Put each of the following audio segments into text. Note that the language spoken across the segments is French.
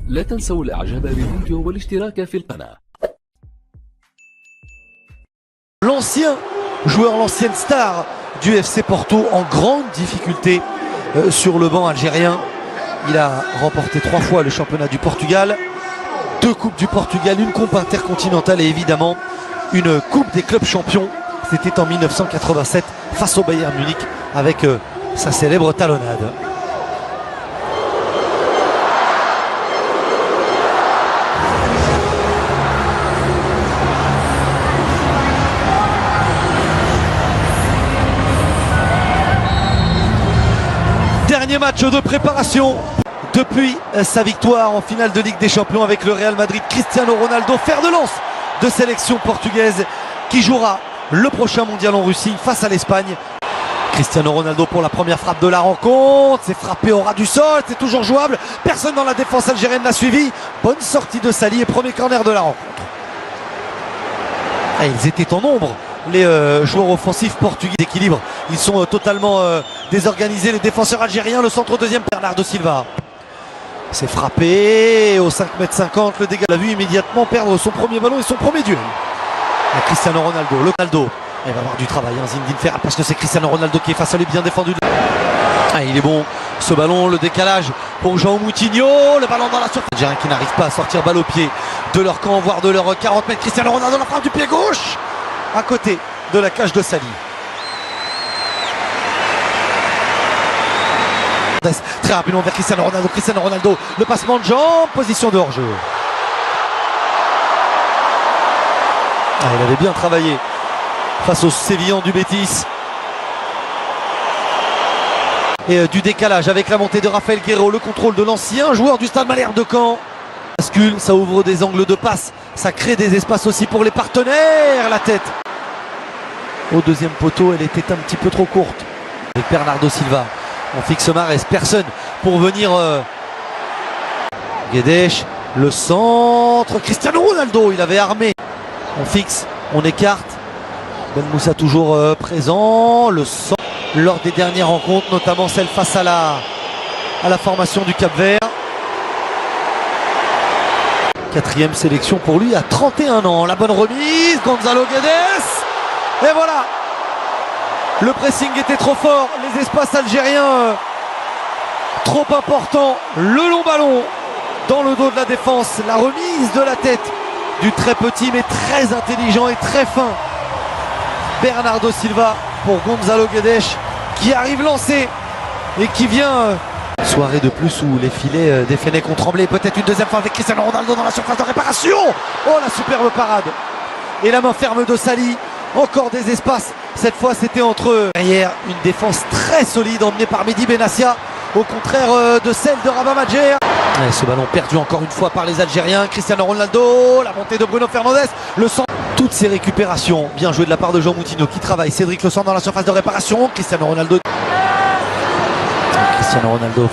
لا تنسوا الاعجاب بالفيديو والاشتراك في القناة. L'ancien joueur, l'ancienne star du FC Porto en grande difficulté sur le banc algérien. Il a remporté 3 fois le championnat du Portugal, 2 coupes du Portugal, une coupe intercontinentale et évidemment une coupe des clubs champions. C'était en 1987 face au Bayern Munich avec sa célèbre talonnade. Dernier match de préparation depuis sa victoire en finale de Ligue des Champions avec le Real Madrid. Cristiano Ronaldo, fer de lance de sélection portugaise qui jouera le prochain mondial en Russie face à l'Espagne. Cristiano Ronaldo pour la première frappe de la rencontre. C'est frappé au ras du sol, c'est toujours jouable. Personne dans la défense algérienne n'a suivi. Bonne sortie de Sali et premier corner de la rencontre. Et ils étaient en nombre, les joueurs offensifs portugais d'équilibre. Ils sont totalement désorganisés, les défenseurs algériens. Le centre deuxième, Bernardo Silva. C'est frappé au 5,50 m. Le dégât l'a vu immédiatement perdre son premier ballon et son premier duel. Et Cristiano Ronaldo, le Ronaldo. Il va avoir du travail, hein, Zinedine Ferrat, parce que c'est Cristiano Ronaldo qui est face à lui, bien défendu. Ah, il est bon, ce ballon, le décalage pour João Moutinho, le ballon dans la surface. Les Algériens qui n'arrivent pas à sortir balle au pied de leur camp, voire de leur 40 mètres. Cristiano Ronaldo, la frappe du pied gauche, à côté de la cage de Sali. Très rapidement vers Cristiano Ronaldo, le passement de jambes, position de hors-jeu. Ah, il avait bien travaillé face aux Sévillans du Betis. Et du décalage avec la montée de Rafael Guerreiro, le contrôle de l'ancien joueur du Stade Malherbe de Caen. Bascule, ça ouvre des angles de passe, ça crée des espaces aussi pour les partenaires. La tête au deuxième poteau, elle était un petit peu trop courte. Avec Bernardo Silva, on fixe Mahrez, personne pour venir. Guedes, le centre, Cristiano Ronaldo, il avait armé. On fixe, on écarte. Ben Moussa toujours présent. Le centre lors des dernières rencontres, notamment celle face à la formation du Cap-Vert. 4e sélection pour lui à 31 ans. La bonne remise, Gonzalo Guedes. Et voilà. Le pressing était trop fort. Les espaces algériens trop importants. Le long ballon dans le dos de la défense. La remise de la tête du très petit mais très intelligent et très fin Bernardo Silva pour Gonzalo Guedes qui arrive lancé et qui vient. Soirée de plus où les filets des Fennecs ont tremblé. Peut-être une deuxième fois avec Cristiano Ronaldo dans la surface de réparation. Oh, la superbe parade. Et la main ferme de Sali. Encore des espaces. Cette fois c'était entre eux. Derrière une défense très solide emmenée par Mehdi Benassia. Au contraire de celle de Rabat Madjer. Et ce ballon perdu encore une fois par les Algériens. Cristiano Ronaldo, la montée de Bruno Fernandes, le centre. Toutes ces récupérations, bien joué de la part de João Moutinho qui travaille. Cédric Le Sang dans la surface de réparation. Cristiano Ronaldo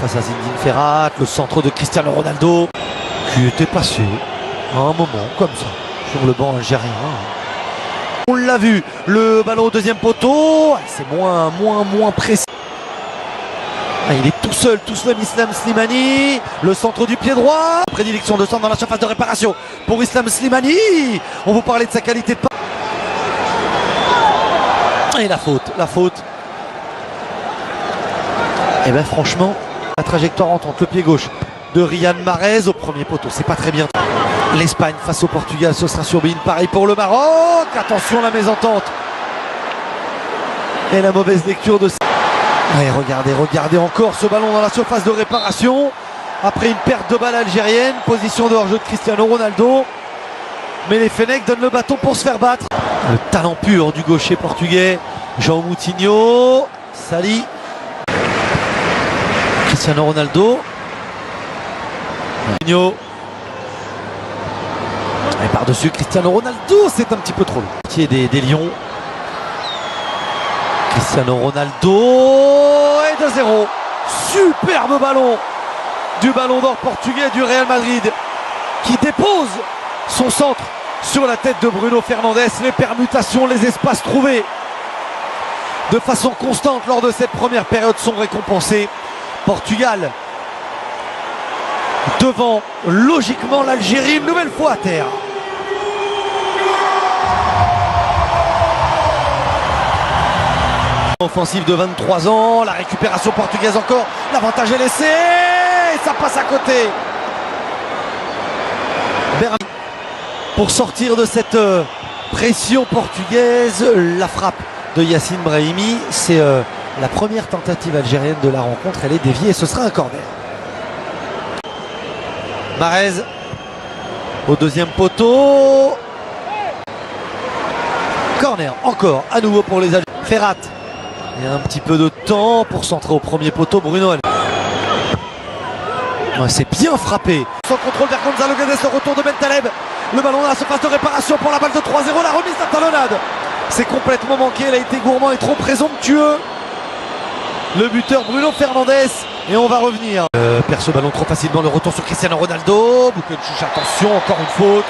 face à Zinedine Ferrat. Le centre de Cristiano Ronaldo qui était passé à un moment comme ça sur le banc algérien. On l'a vu, le ballon au deuxième poteau, c'est moins précis. Ah, il est tout seul Islam Slimani. Le centre du pied droit. Prédilection de centre dans la surface de réparation pour Islam Slimani. On vous parlait de sa qualité de passe. Et la faute. Et bien franchement, la trajectoire entre le pied gauche de Riyad Mahrez au premier poteau, c'est pas très bien. L'Espagne face au Portugal, ce sera sur Bein. Pareil pour le Maroc. Attention la mésentente. Et la mauvaise lecture de... Ouais, regardez encore ce ballon dans la surface de réparation. Après une perte de balle algérienne. Position de hors-jeu de Cristiano Ronaldo. Mais les Fennecs donnent le bâton pour se faire battre. Le talent pur du gaucher portugais. João Moutinho. Sali. Cristiano Ronaldo. Moutinho. Et par-dessus Cristiano Ronaldo. C'est un petit peu trop long. Des Lions. Cristiano Ronaldo et 2-0. Superbe ballon du ballon d'or portugais du Real Madrid qui dépose son centre sur la tête de Bruno Fernandes. Les permutations, les espaces trouvés de façon constante lors de cette première période sont récompensés. Portugal devant logiquement l'Algérie une nouvelle fois à terre. Offensive de 23 ans, la récupération portugaise encore, l'avantage est laissé, et ça passe à côté. Berni pour sortir de cette pression portugaise, la frappe de Yacine Brahimi, c'est la première tentative algérienne de la rencontre, elle est déviée et ce sera un corner. Mahrez au deuxième poteau. Corner encore à nouveau pour les Algériens. Ferrat. Il y a un petit peu de temps pour centrer au premier poteau. Bruno. C'est bien frappé. Sans contrôle vers Gonzalo Guedes, le retour de Bentaleb. Le ballon dans la surface de réparation pour la balle de 3-0. La remise à talonnade. C'est complètement manqué. Elle a été gourmand et trop présomptueux. Le buteur Bruno Fernandes. Et on va revenir. Perd ce ballon trop facilement. Le retour sur Cristiano Ronaldo. Boukenchouch, attention, encore une faute.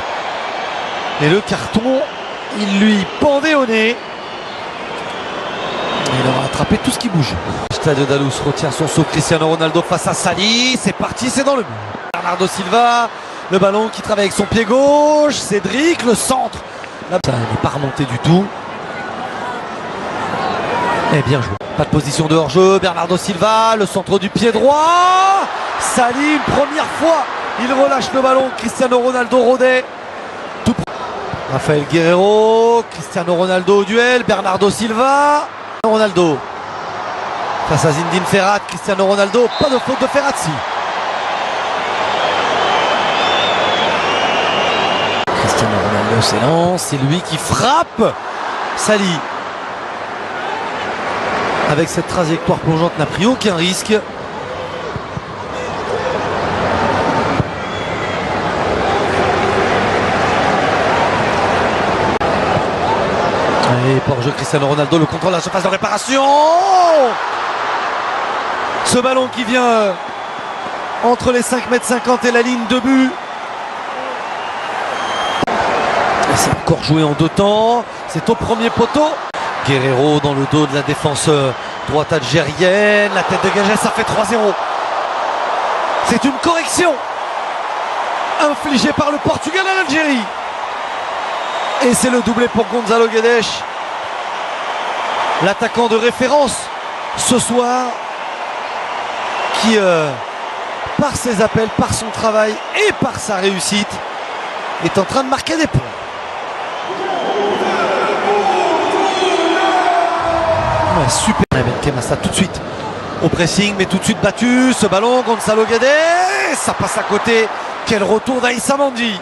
Et le carton, il lui pendait au nez. Il aura attrapé tout ce qui bouge. Stade Dalous retient son saut. Cristiano Ronaldo face à Sali. C'est parti, c'est dans le mur. Bernardo Silva. Le ballon qui travaille avec son pied gauche. Cédric, le centre. Là, ça n'est pas remonté du tout. Et bien joué. Pas de position de hors-jeu. Bernardo Silva. Le centre du pied droit. Sali, une première fois. Il relâche le ballon. Cristiano Ronaldo rôdait. Tout. Rafael Guerreiro. Cristiano Ronaldo au duel. Bernardo Silva. Ronaldo face à Zinedine Ferrat. Cristiano Ronaldo, pas de faute de Ferrazzi. Cristiano Ronaldo s'élance, c'est lui qui frappe. Sali avec cette trajectoire plongeante n'a pris aucun risque. Et pour jeu Cristiano Ronaldo, le contrôle de la surface de réparation. Ce ballon qui vient entre les 5,50 m et la ligne de but. C'est encore joué en deux temps. C'est au premier poteau. Guerreiro dans le dos de la défense droite algérienne. La tête dégagée, ça fait 3-0. C'est une correction infligée par le Portugal à l'Algérie. Et c'est le doublé pour Gonzalo Guedes. L'attaquant de référence ce soir qui, par ses appels, par son travail et par sa réussite, est en train de marquer des points. Ouais, super. Benkhemassa tout de suite au pressing, mais tout de suite battu. Ce ballon, Gonzalo Guedes, ça passe à côté. Quel retour d'Aïssa Mandi.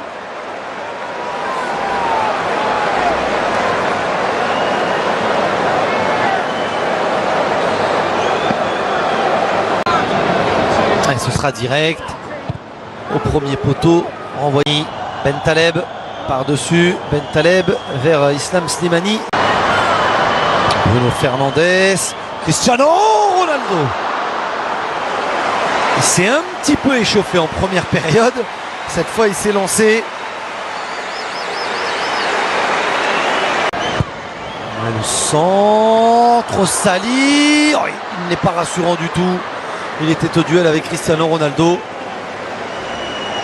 Et ce sera direct au premier poteau, renvoyé Bentaleb par-dessus, Bentaleb vers Islam Slimani. Bruno Fernandes, Cristiano Ronaldo. Il s'est un petit peu échauffé en première période. Cette fois, il s'est lancé. Le centre, Sali. Oh, il n'est pas rassurant du tout. Il était au duel avec Cristiano Ronaldo.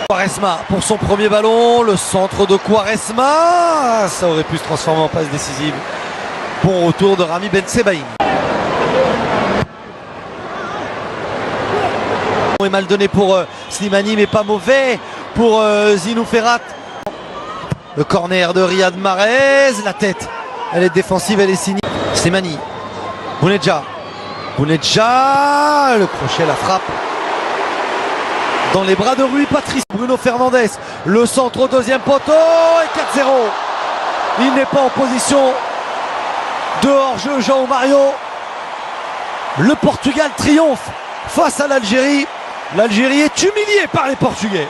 Quaresma pour son premier ballon. Le centre de Quaresma. Ça aurait pu se transformer en passe décisive. Bon retour de Rami Bensebaini. Est mal donné pour Slimani, mais pas mauvais pour Zinou Ferrat. Le corner de Riyad Mahrez. La tête, elle est défensive, elle est signée. Slimani. Bounedjah. Bounedjah, le crochet, la frappe dans les bras de Rui Patrice. Bruno Fernandes, le centre au deuxième poteau et 4-0. Il n'est pas en position de hors-jeu, João Mario. Le Portugal triomphe face à l'Algérie. L'Algérie est humiliée par les Portugais.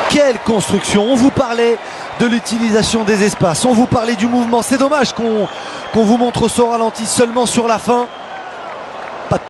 Quelle construction! On vous parlait de l'utilisation des espaces, on vous parlait du mouvement. C'est dommage qu'on vous montre ce ralenti seulement sur la fin. Pas de...